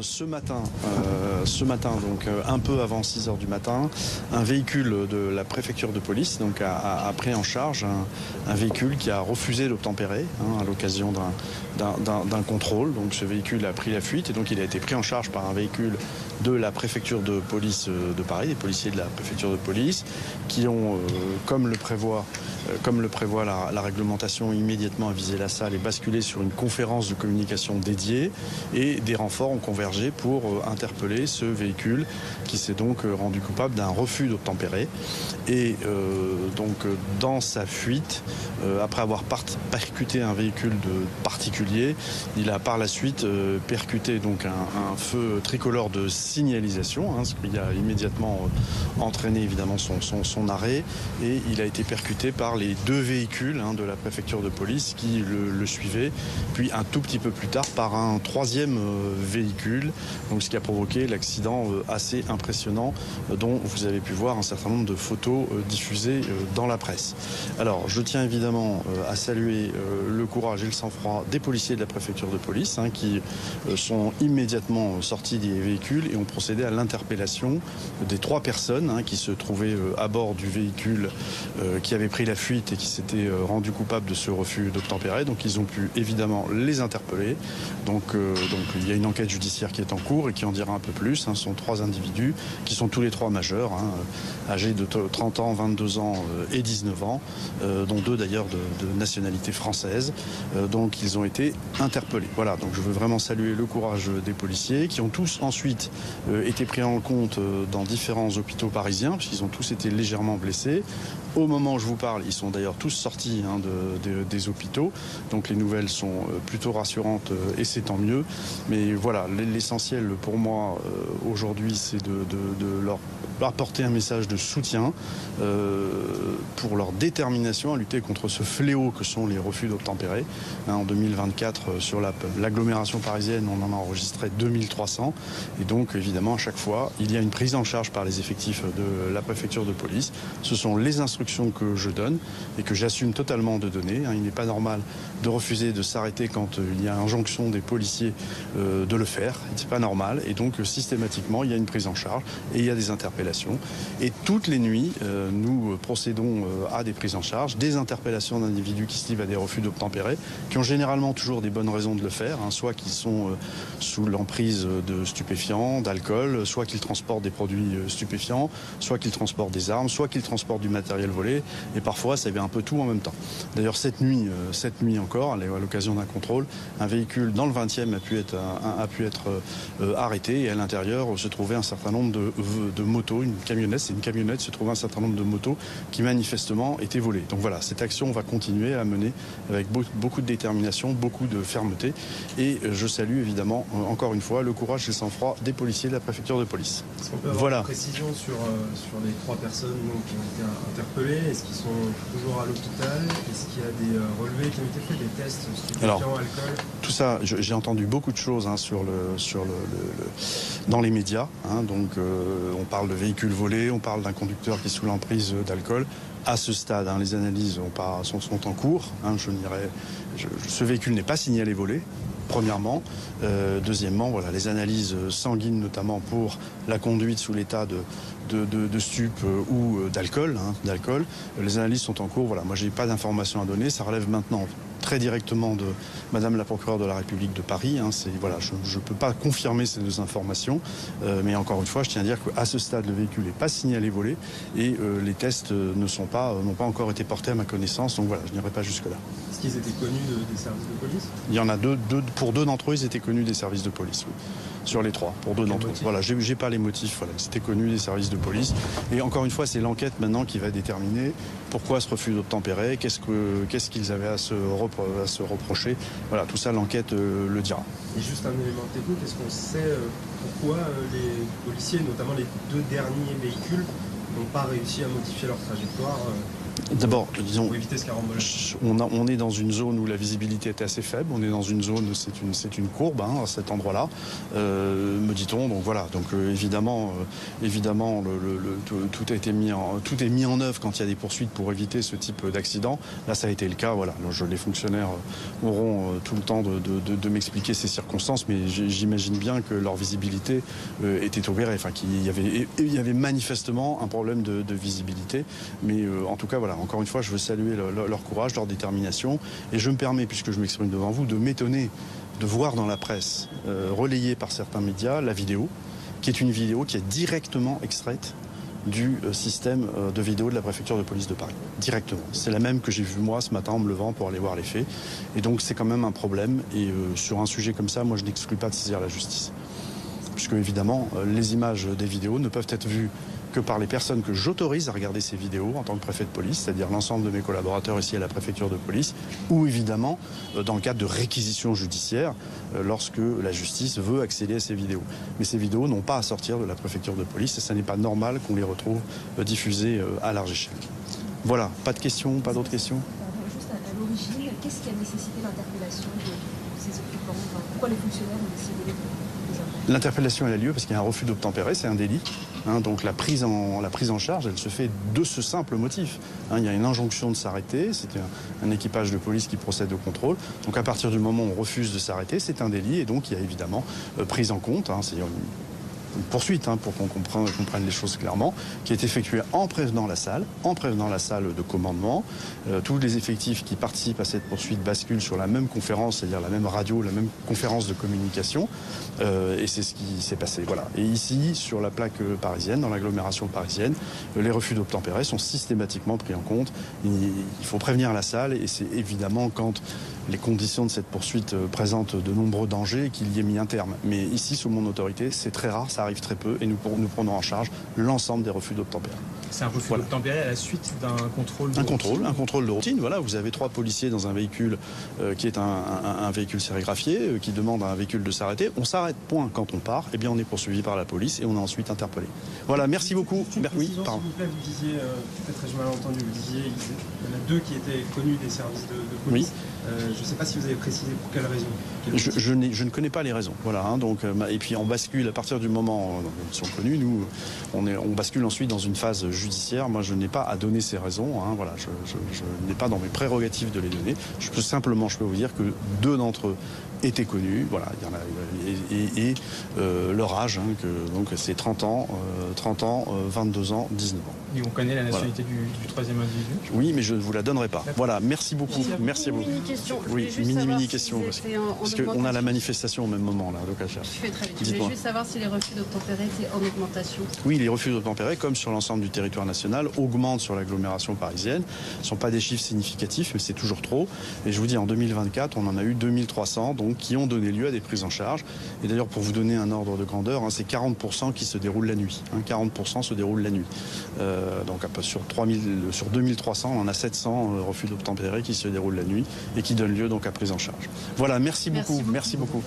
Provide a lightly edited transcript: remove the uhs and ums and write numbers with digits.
Ce matin, donc un peu avant 6 heures du matin, un véhicule de la préfecture de police donc, a pris en charge un véhicule qui a refusé d'obtempérer à l'occasion d'un contrôle. Donc ce véhicule a pris la fuite et donc il a été pris en charge par un véhicule de la préfecture de police de Paris, des policiers de la préfecture de police, qui ont, comme le prévoit la réglementation, immédiatement avisé la salle et basculé sur une conférence de communication dédiée, et des renforts ont convergé pour interpeller ce véhicule qui s'est donc rendu coupable d'un refus d'obtempérer. Et donc dans sa fuite, après avoir percuté un véhicule de particulier, il a par la suite percuté donc un feu tricolore de signalisation, ce qui a immédiatement entraîné évidemment son arrêt, et il a été percuté par les deux véhicules de la préfecture de police qui le suivaient, puis un tout petit peu plus tard par un troisième véhicule, donc ce qui a provoqué l'accident assez impressionnant dont vous avez pu voir un certain nombre de photos diffusées dans la presse. Alors je tiens évidemment à saluer le courage et le sang-froid des policiers de la préfecture de police qui sont immédiatement sortis des véhicules et ont procédé à l'interpellation des 3 personnes qui se trouvaient à bord du véhicule qui avait pris la fuite et qui s'était rendu coupable de ce refus d'obtempérer. Donc ils ont pu évidemment les interpeller. Donc il y a une enquête judiciaire qui est en cours et qui en dira un peu plus. Ce sont 3 individus qui sont tous les 3 majeurs, âgés de 30 ans, 22 ans et 19 ans, dont 2 d'ailleurs de nationalité française. Donc ils ont été interpellés. Voilà, donc je veux vraiment saluer le courage des policiers qui ont tous ensuite été pris en compte dans différents hôpitaux parisiens, puisqu'ils ont tous été légèrement blessés. Au moment où je vous parle, ils sont d'ailleurs tous sortis des hôpitaux, donc les nouvelles sont plutôt rassurantes et c'est tant mieux. Mais voilà, l'essentiel pour moi aujourd'hui, c'est de leur apporter un message de soutien pour leur détermination à lutter contre ce fléau que sont les refus d'obtempérer. En 2024, sur l'agglomération parisienne, on en a enregistré 2300. Et donc, évidemment, à chaque fois, il y a une prise en charge par les effectifs de la préfecture de police. Ce sont les instructions que je donne et que j'assume totalement de donner. Il n'est pas normal de refuser de s'arrêter quand il y a injonction des policiers de le faire. C'est pas normal. Et donc, systématiquement, il y a une prise en charge et il y a des interpellations. Et toutes les nuits, nous procédons à des prises en charge, des interpellations d'individus qui se livrent à des refus d'obtempérer, qui ont généralement toujours des bonnes raisons de le faire, soit qu'ils sont sous l'emprise de stupéfiants, d'alcool, soit qu'ils transportent des produits stupéfiants, soit qu'ils transportent des armes, soit qu'ils transportent du matériel volé, et parfois ça fait un peu tout en même temps. D'ailleurs cette nuit encore, à l'occasion d'un contrôle, un véhicule dans le 20e a pu être arrêté, et à l'intérieur se trouvait un certain nombre de motos, une camionnette, se trouvait un certain nombre de motos qui manifestement étaient volées. Donc voilà, cette action va continuer à mener avec beaucoup de détermination, beaucoup de fermeté, et je salue évidemment encore une fois le courage et le sang-froid des policiers de la préfecture de police. Est-ce qu'on peut avoir une précision sur les 3 personnes qui ont été interpellées? Est-ce qu'ils sont toujours à l'hôpital? Est-ce qu'il y a des relevés qui ont été faits, des tests stupéfiants, alcool? Tout ça, j'ai entendu beaucoup de choses dans les médias. Donc on parle de véhicules volés, on parle d'un conducteur qui est sous l'emprise d'alcool. À ce stade, les analyses sont en cours. Ce véhicule n'est pas signalé volé, premièrement. Deuxièmement, voilà, les analyses sanguines, notamment pour la conduite sous l'état de stup ou d'alcool. Les analyses sont en cours. Voilà, moi, j'ai pas d'informations à donner. Ça relève maintenant très directement de Madame la procureure de la République de Paris. Je ne peux pas confirmer ces 2 informations, mais encore une fois, je tiens à dire qu'à ce stade, le véhicule n'est pas signalé volé et les tests n'ont pas encore été portés à ma connaissance. Donc voilà, je n'irai pas jusque-là. Est-ce qu'ils étaient connus des services de police? Il y en a pour 2 d'entre eux, ils étaient connus des services de police, oui. Sur les 3, pour 2 d'entre eux. Voilà, j'ai pas les motifs, voilà, c'était connu des services de police. Et encore une fois, c'est l'enquête maintenant qui va déterminer pourquoi ce refus d'obtempérer, qu'est-ce qu'ils avaient à se reprocher. Voilà, tout ça, l'enquête le dira. Et juste un élément technique, est-ce qu'on sait pourquoi les policiers, notamment les 2 derniers véhicules, n'ont pas réussi à modifier leur trajectoire D'abord, disons, pour éviter ce carambolage? on est dans une zone où la visibilité était assez faible. On est dans une zone, c'est une courbe à cet endroit-là, me dit-on. Donc voilà. Donc évidemment, tout est mis en œuvre quand il y a des poursuites pour éviter ce type d'accident. Là, ça a été le cas. Voilà. Les fonctionnaires auront tout le temps de m'expliquer ces circonstances, mais j'imagine bien que leur visibilité était opérée. Enfin, qu'il y avait manifestement un problème de visibilité. Mais en tout cas, voilà. Encore une fois, je veux saluer leur courage, leur détermination. Et je me permets, puisque je m'exprime devant vous, de m'étonner de voir dans la presse, relayée par certains médias, la vidéo, qui est une vidéo qui est directement extraite du système de vidéo de la préfecture de police de Paris. Directement. C'est la même que j'ai vue moi ce matin en me levant pour aller voir les faits. Et donc c'est quand même un problème. Et sur un sujet comme ça, moi je n'exclus pas de saisir la justice. Puisque évidemment, les images des vidéos ne peuvent être vues que par les personnes que j'autorise à regarder ces vidéos en tant que préfet de police, c'est-à-dire l'ensemble de mes collaborateurs ici à la préfecture de police, ou évidemment dans le cadre de réquisitions judiciaires, lorsque la justice veut accéder à ces vidéos. Mais ces vidéos n'ont pas à sortir de la préfecture de police et ce n'est pas normal qu'on les retrouve diffusées à large échelle. Voilà, pas de questions, pas d'autres questions? Juste à l'origine, qu'est-ce qui a nécessité l'interpellation de ces occupants? Pourquoi les fonctionnaires ont décidé de les appeler? L'interpellation elle a lieu parce qu'il y a un refus d'obtempérer, c'est un délit. Donc la prise en charge, elle se fait de ce simple motif. Il y a une injonction de s'arrêter, c'est un équipage de police qui procède au contrôle. Donc à partir du moment où on refuse de s'arrêter, c'est un délit et donc il y a évidemment prise en compte. C'est une poursuite pour qu'on comprenne les choses clairement, qui est effectuée en prévenant la salle de commandement. Tous les effectifs qui participent à cette poursuite basculent sur la même conférence, c'est-à-dire la même radio, la même conférence de communication. Et c'est ce qui s'est passé. Voilà. Et ici, sur la plaque parisienne, dans l'agglomération parisienne, les refus d'obtempérer sont systématiquement pris en compte. Il faut prévenir la salle et c'est évidemment quand les conditions de cette poursuite présentent de nombreux dangers qu'il y ait mis un terme. Mais ici, sous mon autorité, c'est très rare, ça arrive très peu et nous prenons en charge l'ensemble des refus d'obtempérer. C'est un refus d'obtempérer à la suite d'un contrôle de Un contrôle de routine. Voilà, vous avez 3 policiers dans un véhicule qui est un véhicule sérigraphié, qui demande à un véhicule de s'arrêter. On s'arrête, point, quand on part. Eh bien, on est poursuivi par la police et on est ensuite interpellé. Voilà, merci beaucoup. Oui, pardon. S'il vous plaît, vous disiez, peut-être j'ai mal entendu, vous disiez il y en a 2 qui étaient connus des services de police. Oui. Je ne sais pas si vous avez précisé pour quelle raison. Je ne connais pas les raisons. Voilà, donc, et puis on bascule à partir du moment où ils sont connus. Nous, on bascule ensuite dans une phase judiciaire. Moi, je n'ai pas à donner ces raisons. Voilà, je n'ai pas dans mes prérogatives de les donner. Je peux vous dire que 2 d'entre eux étaient connus. Voilà, il y en a leur âge, donc c'est 30 ans, 22 ans, 19 ans. Et on connaît la nationalité du 3e individu? Oui, mais je ne vous la donnerai pas. Voilà, merci beaucoup. Merci à vous. Oui, mini-question. Parce qu'on a la manifestation au même moment, là, donc à faire. Je voulais juste savoir si les refus d'obtempérer étaient en augmentation. Oui, les refus d'obtempérer, comme sur l'ensemble du territoire national, augmentent sur l'agglomération parisienne. Ce ne sont pas des chiffres significatifs, mais c'est toujours trop. Et je vous dis, en 2024, on en a eu 2300, donc qui ont donné lieu à des prises en charge. Et d'ailleurs, pour vous donner un ordre de grandeur, c'est 40% qui se déroulent la nuit. 40% se déroulent la nuit. Donc sur 2300, on en a 700 refus d'obtempérer qui se déroulent la nuit et qui donnent lieu donc à prise en charge. Voilà, merci beaucoup. Merci beaucoup.